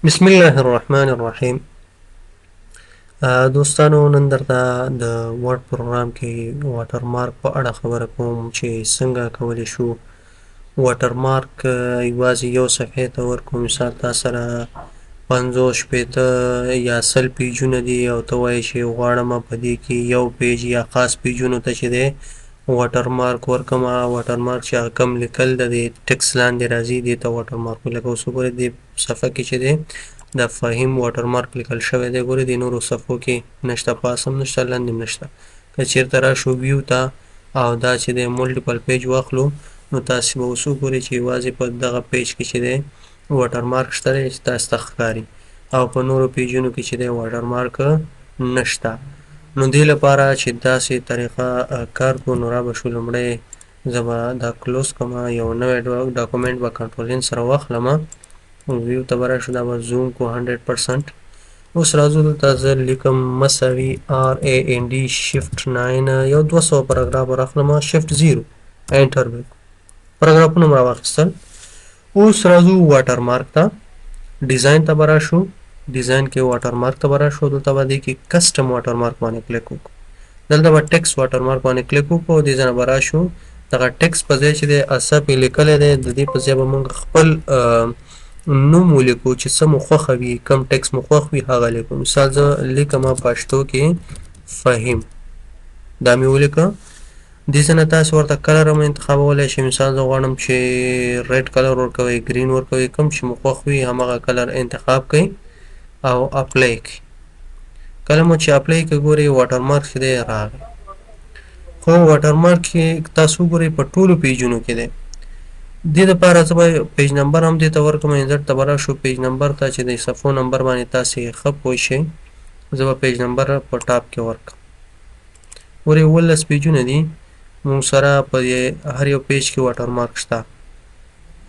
بسم الله الرحمن الرحیم. دوستانو، نن درته د ورډ پروګرام کې واټرمارک په اړه خبره کوم چې څنګه کولی شو واټرمارک یوازې یو صفحې ته ورکړو. مثال تا سره 50 شپېته یا 100 پیجونه دي او ته وایې چې غواړم په دې کې یو پیج یا خاص پیجونو ته چې دی واټرمارک ورکړم. واټرمارک چې هغه کوم لیکل د دې ټکس لاندې راځي دې ته واټرمارک وایي. لکه اوس وګورئ دې صفحه کې چې دی د فهیم واټرمارک لیکل شوی دی. ګورئ د نورو صفحو کې نشته، پاس هم نشته، لاندې هم نشته. که چېرته راشو ویو ته او دا چې دی ملټیپل پیج واخلو نو تاسې به اوس وګورئ چې یوازې په دغه پیج کې چې دی واټرمارک شته دی چې تاسو ته ښکاري، او په نورو پیجونو کې چې دی واټرمارک نشته. نو دې لپاره چې داسې طریقه کار کړو نو را به شو لومړی زه به دا کلوز کړم، یو نوی ډاکومنټ به کنټرول ان سره واخلم، ویو ته به راشو، دا به زوم کو 100%. اوس راځو دلته زه لیکم مساوي RAND شفټ 9 یو 200 پاراګراف راخلم، شفټ 0 انټر به پاراګرافونه مې راواخیستل. اوس راځو واټرمارک ته، ډیزاین ته به راشو، ډیزاین کې واټرمارک ته به راشو، دلته به دې کې کسټم واټرمارک باندې کلیک وکړو. دلته به ټکس واټرمارک باندې کلیک وکړو، دې ځای نه به راشو دغه ټکس په ځای چې دی اصف یې لیکلی دی د دې په ځای به موږ خپل نوم ولیکو چې څه مو خوښه وي، کم ټکس مو خوښ وي هغه لیکو. مثال زه لیکم پښتو کې فهیم، دا مې ولیکه. دې ځای نه تاسې ورته کلر هم انتخابولی شئ. مثال زه غواړم چې ریډ کلر ورکوئ، ګرین ورکوئ، کوم چې مو خوښ وي همغه کلر انتخاب کړئ او اپلای کړئ. کله مو چې اپلای کړئ ګورئ واټرمارک چې دی راغی. خو واټرمارک کې تاسو وګورئ په ټولو پیجونو کې دی. دې دپاره زه به پیج نمبر هم دې ته ورکړم، انزرټ ته به راشو، پیج نمبر ته چې د صفحو نمبر باندې تاسې ښه پوه شئ. زه به پیج نمبر په ټاپ کې ورکړم. ګورئ 11 پیجونه دي موږ سره په هر یو پیج کې واټرمارک شته.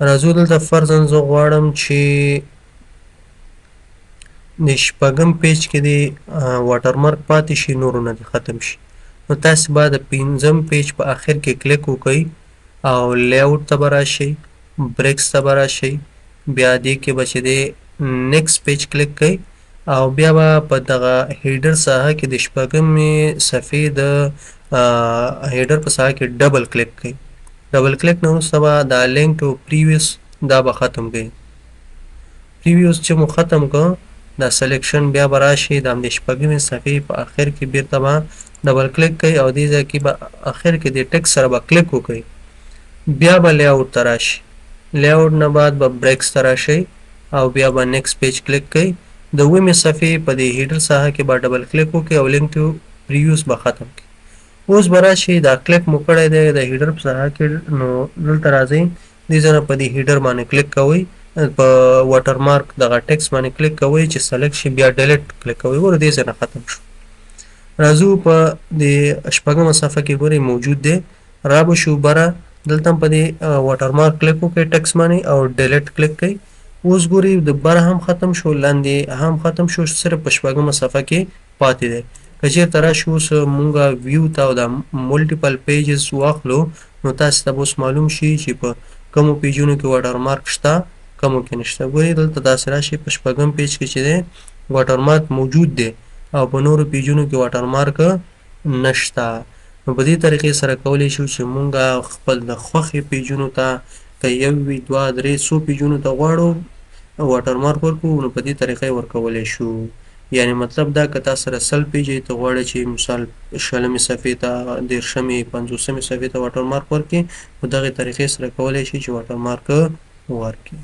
راځو دلته فرضاً زه غواړم چې د شپږم پیج کې دې واټرمارک پاتې شي، نورو نه دې ختم شي. نو تاسې باید د پنځم پیج په آخر کې کلیک وکړئ او لیاوټ ته به راشئ، بریکس ته به راشئ، بیا دې کې به چې دی نیکسټ پیج کلیک کړئ او بیا به په دغه هیډر ساحه کې د شپږمې صفحې د هیډر په ساحه کې ډبل کلیک کړئ. ډبل کلیک نه وروسته به دا لینک ټو پریویس دا به ختم کړئ. پریویس چې مو ختم کړ دا سلیکشن بیا به راشي د همدې شپږمې صفحې په آخر کې بیرته به ډبل کلیک کړئ او دې ځای کې به آخر کې د ټکس سره به کلیک وکړئ. بیا به لیاوټ ته راشي، لیاوټ نه بعد به بریکس ته راشئ او بیا به نیکسټ پیج کلیک کړئ. د اوومې صفحې په دې هیډر ساحه کې به ډبل کلیک وکړئ او لینک ټو پریویس به ختم کړئ. اوس به راشئ دا کلیک مو کړی دی د هیډر په ساحه کې، نو دلته راځئ دې ځای نه په دې هیډر باندې کلیک کوئ، په واټرمارک دغه ټکس باندې کلیک کوئ چې سلیکټ شي، بیا ډیلیټ کلیک کوئ. ګوره دې ځای نه ختم شو. راځو په دې شپږمه صفحه کې ګورئ موجود دی، را به شو بره دلته هم په دې واټرمارک کلیک وکړئ ټکس باندې او ډیلیټ کلیک کړئ. اوس ګورئ د بره هم ختم شو، لاندې هم ختم شو، صرف په شپږمه صفحه کې پاتې دی. که چېرته راشو اوس مونږ ویو ته او دا ملټیپل پیجز واخلو نو تاسې ته به اوس معلوم شي چې په کومو پیجونو کې واټرمارک شته، کومو کې نشته. ګورئ دلته داسې راشئ په شپږم پیج کې چې دی واټرمارک موجود دی او په نورو پیجونو کې واټرمارک نشته. نو په دې طریقې سره کولی شو چې مونږ خپل د خوښې پیجونو ته که یو وي دوه درې څو پیجونو ته غواړو واټرمارک ورکړو نو په دې طریقه یې ورکولی شو. یعنې مطلب دا که تا سره 100 پیجې ته غواړې چې مثال 20مې صفحې ته 30مې 50مې صفحې ته واټرمارک ورکړي، په دغې طریقې سره کولی شي چې واټرمارک ورکړي.